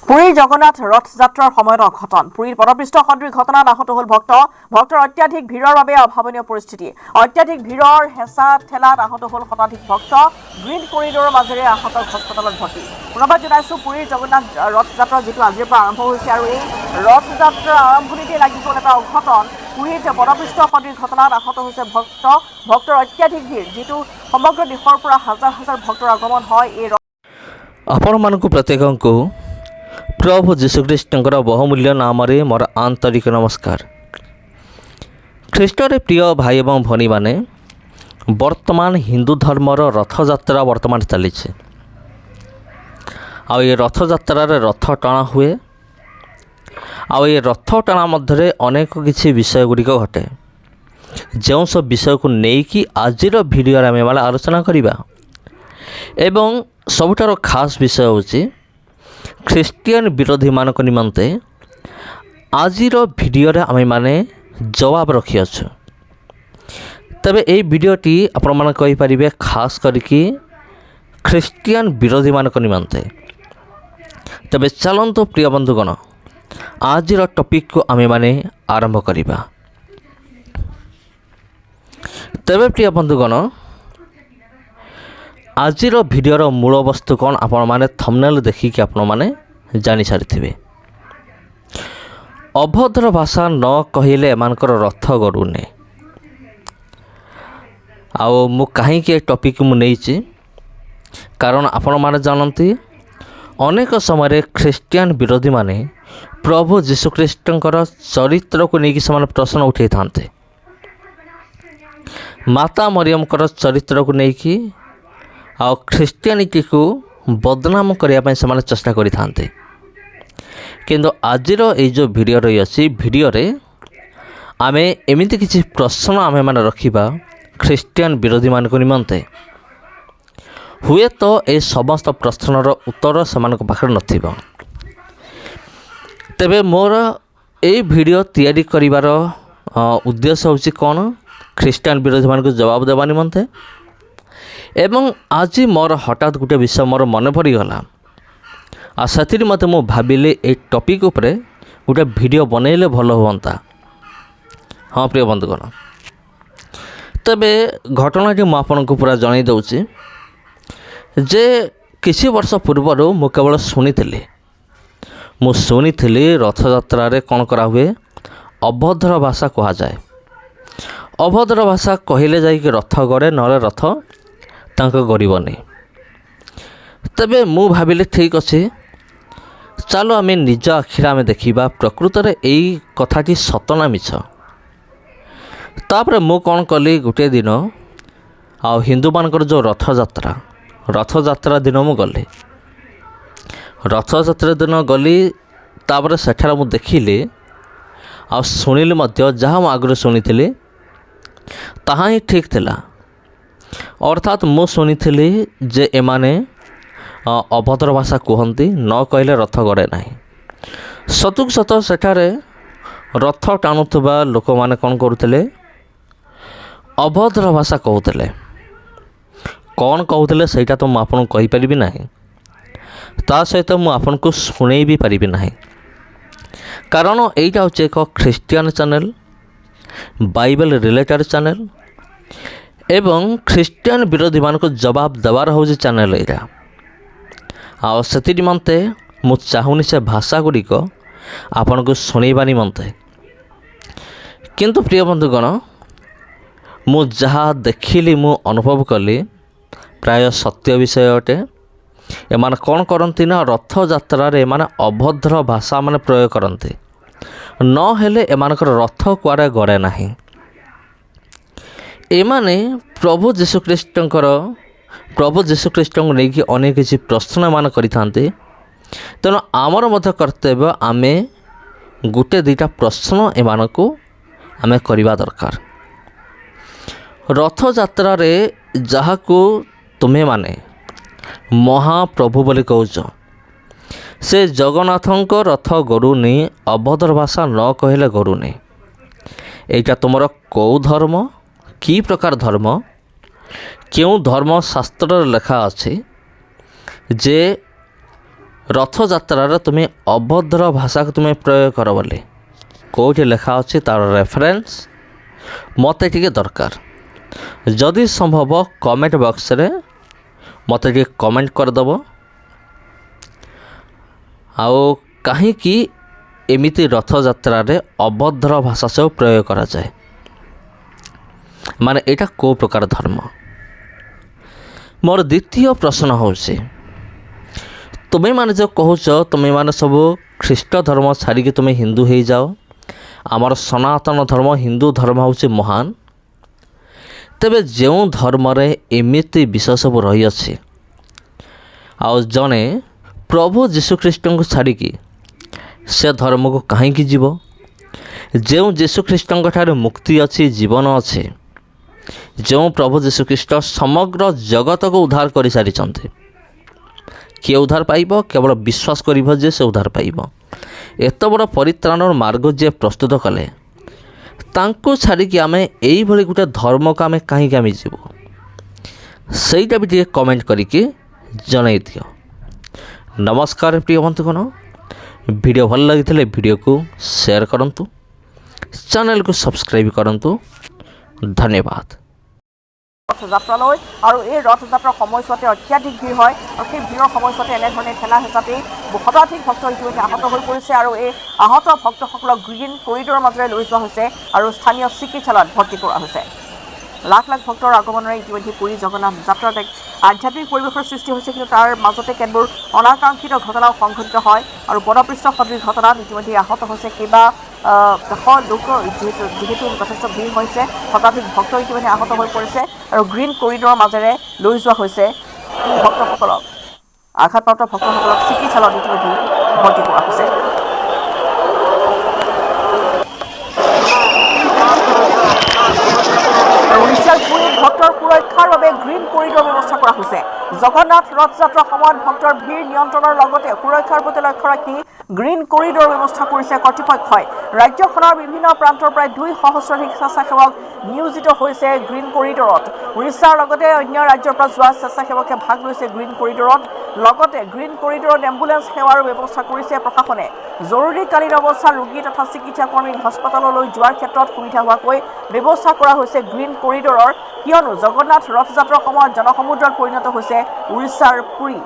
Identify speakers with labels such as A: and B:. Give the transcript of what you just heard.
A: পুৰীৰ জগন্নাথ ৰথযাত্ৰাৰ সময়ত অঘটন পুৰীৰ পদপৃষ্ঠ সদৃশ ঘটনাত আহত হ'ল ভক্তৰ অত্যাধিক ভিৰৰ বাবে অভাৱনীয় পৰিস্থিতি অত্যাধিক ভিৰৰ হেঁচা ঠেলাত আহত হ'ল শতাধিক ভক্ত গ্ৰীণ কৰিডৰৰ মাজেৰে আহতক হস্পিটেলত ভৰ্তি পুনৰবাৰ জনাইছোঁ পুৰীৰ জগন্নাথ ৰথযাত্ৰা যিটো আজিৰ পৰা আৰম্ভ হৈছে আৰু এই ৰথযাত্ৰাৰ আৰম্ভণিতে লাগি গ'ল এটা অঘটন পুৰীত পদপৃষ্ঠ সদৃশ ঘটনাত আহত হৈছে ভক্তৰ অত্যাধিক ভিৰ যিটো সমগ্ৰ দেশৰ পৰা হাজাৰ হাজাৰ ভক্তৰ আগমন হয় এই
B: ଆପଣମାନଙ୍କୁ ପ୍ରତ୍ୟେକଙ୍କୁ ପ୍ରଭୁ ଯୀଶୁଖ୍ରୀଷ୍ଟଙ୍କର ବହୁମୂଲ୍ୟ ନାମରେ ମୋର ଆନ୍ତରିକ ନମସ୍କାର। ଖ୍ରୀଷ୍ଟରେ ପ୍ରିୟ ଭାଇ ଏବଂ ଭଉଣୀମାନେ, ବର୍ତ୍ତମାନ ହିନ୍ଦୁ ଧର୍ମର ରଥଯାତ୍ରା ବର୍ତ୍ତମାନ ଚାଲିଛି। ଆଉ ଏ ରଥଯାତ୍ରାରେ ରଥ ଟଣା ହୁଏ। ଆଉ ଏ ରଥ ଟଣା ମଧ୍ୟରେ ଅନେକ କିଛି ବିଷୟ ଗୁଡ଼ିକ ଘଟେ, ଯେଉଁ ସବୁ ବିଷୟକୁ ନେଇକି ଆଜିର ଭିଡ଼ିଓରେ ଆମେମାନେ ଆଲୋଚନା କରିବା। ଏବଂ ସବୁଠାରୁ ଖାସ୍ ବିଷୟ ହେଉଛି ଖ୍ରୀଷ୍ଟିଆନ ବିରୋଧୀମାନଙ୍କ ନିମନ୍ତେ ଆଜିର ଭିଡ଼ିଓରେ ଆମେମାନେ ଜବାବ ରଖିଅଛୁ। ତେବେ ଏହି ଭିଡ଼ିଓଟି ଆପଣମାନେ କହିପାରିବେ ଖାସ୍ କରିକି ଖ୍ରୀଷ୍ଟିଆନ ବିରୋଧୀମାନଙ୍କ ନିମନ୍ତେ। ତେବେ ଚାଲନ୍ତୁ ପ୍ରିୟ ବନ୍ଧୁଗଣ, ଆଜିର ଟପିକ୍କୁ ଆମେମାନେ ଆରମ୍ଭ କରିବା। ତେବେ ପ୍ରିୟ ବନ୍ଧୁଗଣ, ଆଜିର ଭିଡ଼ିଓର ମୂଳ ବସ୍ତୁ କ'ଣ ଆପଣମାନେ ଥମ୍ବନେଲ୍ ଦେଖିକି ଆପଣମାନେ ଜାଣିସାରିଥିବେ। ଅଭଦ୍ର ଭାଷା ନ କହିଲେ ଏମାନଙ୍କର ରଥ ଗଡ଼ୁନି। ଆଉ ମୁଁ କାହିଁକି ଏ ଟପିକ୍ ମୁଁ ନେଇଛି, କାରଣ ଆପଣମାନେ ଜାଣନ୍ତି ଅନେକ ସମୟରେ ଖ୍ରୀଷ୍ଟିଆନ ବିରୋଧୀମାନେ ପ୍ରଭୁ ଯୀଶୁଖ୍ରୀଷ୍ଟଙ୍କର ଚରିତ୍ରକୁ ନେଇକି ସେମାନେ ପ୍ରଶ୍ନ ଉଠାଇଥାନ୍ତି। ମାତା ମରିୟମଙ୍କର ଚରିତ୍ରକୁ ନେଇକି ଆଉ ଖ୍ରୀଷ୍ଟିଆନିଟିକୁ ବଦନାମ କରିବା ପାଇଁ ସେମାନେ ଚେଷ୍ଟା କରିଥାନ୍ତି। କିନ୍ତୁ ଆଜିର ଏଇ ଯେଉଁ ଭିଡ଼ିଓ ରହିଅଛି, ଭିଡ଼ିଓରେ ଆମେ ଏମିତି କିଛି ପ୍ରଶ୍ନ ଆମେମାନେ ରଖିବା ଖ୍ରୀଷ୍ଟିଆନ ବିରୋଧୀମାନଙ୍କ ନିମନ୍ତେ। ହୁଏତ ଏ ସମସ୍ତ ପ୍ରଶ୍ନର ଉତ୍ତର ସେମାନଙ୍କ ପାଖରେ ନଥିବ। ତେବେ ମୋର ଏଇ ଭିଡ଼ିଓ ତିଆରି କରିବାର ଉଦ୍ଦେଶ୍ୟ ହେଉଛି କ'ଣ? ଖ୍ରୀଷ୍ଟିଆନ ବିରୋଧୀମାନଙ୍କୁ ଜବାବ ଦେବା ନିମନ୍ତେ। ଏବଂ ଆଜି ମୋର ହଠାତ୍ ଗୋଟେ ବିଷୟ ମୋର ମନେ ପଡ଼ିଗଲା, ଆଉ ସେଥିରେ ମୋତେ ମୁଁ ଭାବିଲି ଏଇ ଟପିକ୍ ଉପରେ ଗୋଟେ ଭିଡ଼ିଓ ବନେଇଲେ ଭଲ ହୁଅନ୍ତା। ହଁ ପ୍ରିୟ ବନ୍ଧୁଗଣ, ତେବେ ଘଟଣାଟି ମୁଁ ଆପଣଙ୍କୁ ପୁରା ଜଣାଇ ଦେଉଛି ଯେ କିଛି ବର୍ଷ ପୂର୍ବରୁ ମୁଁ କେବଳ ଶୁଣିଥିଲି ରଥଯାତ୍ରାରେ କ'ଣ କରାହୁଏ, ଅଭଦ୍ର ଭାଷା କୁହାଯାଏ। ଅଭଦ୍ର ଭାଷା କହିଲେ ଯାଇକି ରଥ ଗଡ଼େ, ନହେଲେ ରଥ ତାଙ୍କ ଗଡ଼ିବନି। ତେବେ ମୁଁ ଭାବିଲି ଠିକ୍ ଅଛି, ଚାଲ ଆମେ ନିଜ ଆଖିରେ ଆମେ ଦେଖିବା ପ୍ରକୃତରେ ଏଇ କଥାଟି ସତ ନା ମିଛ। ତାପରେ ମୁଁ କ'ଣ କଲି, ଗୋଟିଏ ଦିନ ଆଉ ହିନ୍ଦୁମାନଙ୍କର ଯେଉଁ ରଥଯାତ୍ରା ଦିନ ମୁଁ ଗଲି। ରଥଯାତ୍ରା ଦିନ ଗଲି, ତାପରେ ସେଠାରେ ମୁଁ ଦେଖିଲି ଆଉ ଶୁଣିଲି ମଧ୍ୟ, ଯାହା ମୁଁ ଆଗରୁ ଶୁଣିଥିଲି ତାହା ହିଁ ଠିକ୍ ଥିଲା। ଅର୍ଥାତ୍ ମୁଁ ଶୁଣିଥିଲି ଯେ ଏମାନେ ଅଭଦ୍ର ଭାଷା କୁହନ୍ତି, ନ କହିଲେ ରଥ ଗଡ଼େ ନାହିଁ। ସତକୁ ସତ ସେଠାରେ ରଥ ଟାଣୁଥିବା ଲୋକମାନେ କ'ଣ କରୁଥିଲେ, ଅଭଦ୍ର ଭାଷା କହୁଥିଲେ। କ'ଣ କହୁଥିଲେ ସେଇଟା ତ ମୁଁ ଆପଣଙ୍କୁ କହିପାରିବି ନାହିଁ, ତା ସହିତ ମୁଁ ଆପଣଙ୍କୁ ଶୁଣେଇ ବି ପାରିବି ନାହିଁ। କାରଣ ଏଇଟା ହେଉଛି ଏକ Christian channel, Bible related channel ଏବଂ ଖ୍ରୀଷ୍ଟିଆନ ବିରୋଧୀମାନଙ୍କୁ ଜବାବ ଦେବାର ହେଉଛି ଚ୍ୟାନେଲ୍ ଏଇଟା। ଆଉ ସେଥି ନିମନ୍ତେ ମୁଁ ଚାହୁଁନି ସେ ଭାଷା ଗୁଡ଼ିକ ଆପଣଙ୍କୁ ଶୁଣେଇବା ନିମନ୍ତେ। କିନ୍ତୁ ପ୍ରିୟ ବନ୍ଧୁଗଣ, ମୁଁ ଯାହା ଦେଖିଲି, ମୁଁ ଅନୁଭବ କଲି, ପ୍ରାୟ ସତ୍ୟ ବିଷୟ ଅଟେ। ଏମାନେ କ'ଣ କରନ୍ତି ନା, ରଥଯାତ୍ରାରେ ଏମାନେ ଅଭଦ୍ର ଭାଷା ମାନେ ପ୍ରୟୋଗ କରନ୍ତି, ନହେଲେ ଏମାନଙ୍କର ରଥ କୁଆଡ଼େ ଗଡ଼େ ନାହିଁ। ଏମାନେ ପ୍ରଭୁ ଯୀଶୁଖ୍ରୀଷ୍ଟଙ୍କୁ ନେଇକି ଅନେକ କିଛି ପ୍ରଶ୍ନ ଏମାନେ କରିଥାନ୍ତି। ତେଣୁ ଆମର ମଧ୍ୟ କର୍ତ୍ତବ୍ୟ, ଆମେ ଗୋଟେ ଦୁଇଟା ପ୍ରଶ୍ନ ଏମାନଙ୍କୁ ଆମେ କରିବା ଦରକାର। ରଥଯାତ୍ରାରେ ଯାହାକୁ ତୁମେମାନେ ମହାପ୍ରଭୁ ବୋଲି କହୁଛ, ସେ ଜଗନ୍ନାଥଙ୍କ ରଥ ଗଡ଼ୁନି, ଅଭଦ୍ର ଭାଷା ନ କହିଲେ ଗଡ଼ୁନି। ଏଇଟା ତୁମର କେଉଁ ଧର୍ମ, କି ପ୍ରକାର ଧର୍ମ, କେଉଁ ଧର୍ମଶାସ୍ତ୍ରରେ ଲେଖା ଅଛି ଯେ ରଥଯାତ୍ରାରେ ତୁମେ ଅଭଦ୍ର ଭାଷାକୁ ତୁମେ ପ୍ରୟୋଗ କର ବୋଲି କେଉଁଠି ଲେଖା ଅଛି ତା'ର ରେଫରେନ୍ସ ମୋତେ ଟିକେ ଦରକାର। ଯଦି ସମ୍ଭବ କମେଣ୍ଟ ବକ୍ସରେ ମୋତେ ଟିକେ କମେଣ୍ଟ କରିଦେବ। ଆଉ କାହିଁକି ଏମିତି ରଥଯାତ୍ରାରେ ଅଭଦ୍ର ଭାଷା ସବୁ ପ୍ରୟୋଗ କରାଯାଏ, ମାନେ ଏଇଟା କେଉଁ ପ୍ରକାର ଧର୍ମ? ମୋର ଦ୍ୱିତୀୟ ପ୍ରଶ୍ନ ହେଉଛି, ତୁମେମାନେ ଯେଉଁ କହୁଛ ତୁମେମାନେ ସବୁ ଖ୍ରୀଷ୍ଟ ଧର୍ମ ଛାଡ଼ିକି ତୁମେ ହିନ୍ଦୁ ହେଇଯାଅ, ଆମର ସନାତନ ଧର୍ମ ହିନ୍ଦୁ ଧର୍ମ ହେଉଛି ମହାନ, ତେବେ ଯେଉଁ ଧର୍ମରେ ଏମିତି ବିଷୟ ସବୁ ରହିଅଛି ଆଉ ଜଣେ ପ୍ରଭୁ ଯୀଶୁଖ୍ରୀଷ୍ଟଙ୍କୁ ଛାଡ଼ିକି ସେ ଧର୍ମକୁ କାହିଁକି ଯିବ? ଯେଉଁ ଯୀଶୁଖ୍ରୀଷ୍ଟଙ୍କ ଠାରେ ମୁକ୍ତି ଅଛି, ଜୀବନ ଅଛି, ଯେଉଁ ପ୍ରଭୁ ଯୀଶୁଖ୍ରୀଷ୍ଟ ସମଗ୍ର ଜଗତକୁ ଉଦ୍ଧାର କରିସାରିଛନ୍ତି, କିଏ ଉଦ୍ଧାର ପାଇବ? କେବଳ ବିଶ୍ୱାସ କରିବ ଯେ ସେ ଉଦ୍ଧାର ପାଇବ। ଏତେ ବଡ଼ ପରିତ୍ରାଣର ମାର୍ଗ ଯିଏ ପ୍ରସ୍ତୁତ କଲେ, ତାଙ୍କୁ ଛାଡ଼ିକି ଆମେ ଏଇଭଳି ଗୋଟେ ଧର୍ମକୁ ଆମେ କାହିଁକି ଯିବୁ? ସେଇଟା ବି ଟିକେ କମେଣ୍ଟ କରିକି ଜଣାଇ ଦିଅ। ନମସ୍କାର ପ୍ରିୟ ବନ୍ଧୁଗଣ, ଭିଡ଼ିଓ ଭଲ ଲାଗିଥିଲେ ଭିଡ଼ିଓକୁ ସେୟାର କରନ୍ତୁ, ଚ୍ୟାନେଲକୁ ସବସ୍କ୍ରାଇବ୍ କରନ୍ତୁ। ধন্যবাদ।
A: ৰথযাত্ৰালৈ আৰু এই ৰথযাত্ৰাৰ সময়ছোৱাতে অত্যাধিক ভিৰ হয় আৰু সেই ভিৰৰ সময়ছোৱাতে এনেধৰণে ঠেলা হেঁচাতেই শতাধিক ভক্ত ইতিমধ্যে আহত হৈ পৰিছে আৰু এই আহত ভক্তসকলক গ্ৰীণ কৰিডৰৰ মাজেৰে লৈ যোৱা হৈছে আৰু স্থানীয় চিকিৎসালয়ত ভৰ্তি কৰা হৈছে। লাখ লাখ ভক্তৰ আগমনেৰে ইতিমধ্যে পুৰী জগন্নাথ যাত্ৰাত এক আধ্যাত্মিক পৰিৱেশৰ সৃষ্টি হৈছে, কিন্তু তাৰ মাজতে কেতবোৰ অনাকাংক্ষিত ঘটনাও সংঘটিত হয় আৰু বনপৃষ্ঠ সদৃশ ঘটনাত ইতিমধ্যে আহত হৈছে কেইবা লোকৰ যিহেতু যথেষ্ট ভিৰ হৈছে, শতাধিক ভক্ত ইতিমধ্যে আহত হৈ পৰিছে আৰু গ্ৰীণ কৰিডৰৰ মাজেৰে লৈ যোৱা হৈছে ভক্তসকলক। আঘাতপ্ৰাপ্ত ভক্তসকলক চিকিৎসালয়ত ইতিমধ্যে ভৰ্তি কৰা হৈছে। উৰিষ্যাৰ পুৰীত ভক্তৰ সুৰক্ষাৰ বাবে গ্ৰীণ কৰিডৰ ব্যৱস্থা কৰা হৈছে। জগন্নাথ ৰথযাত্ৰাৰ সময়ত ভক্তৰ ভিৰ নিয়ন্ত্ৰণৰ লগতে সুৰক্ষাৰ প্ৰতি লক্ষ্য ৰাখি গ্ৰীণ কৰিডৰ ব্যৱস্থা কৰিছে কৰ্তৃপক্ষই। ৰাজ্যখনৰ বিভিন্ন প্ৰান্তৰ প্ৰায় 2 সহস্ৰাধিক স্বেচ্ছাসেৱক নিয়োজিত হৈছে গ্ৰীণ কৰিডৰত। উৰিষ্যাৰ লগতে অন্য ৰাজ্যৰ পৰা যোৱা স্বেচ্ছাসেৱকে ভাগ লৈছে গ্ৰীণ কৰিডৰত। লগতে গ্ৰীণ কৰিডৰত এম্বুলেন্স সেৱাৰো ব্যৱস্থা কৰিছে প্ৰশাসনে। জৰুৰীকালীন অৱস্থাত ৰোগী তথা চিকিৎসা কৰ্মীক হাস্পতাললৈ যোৱাৰ ক্ষেত্ৰত সুবিধা হোৱাকৈ ব্যৱস্থা কৰা হৈছে গ্ৰীণ কৰিডৰৰ, কিয়নো জগন্নাথ ৰথযাত্ৰাৰ সময়ত জনসমুদ্ৰত পৰিণত হৈছে উৰিষ্যাৰ পুৰী।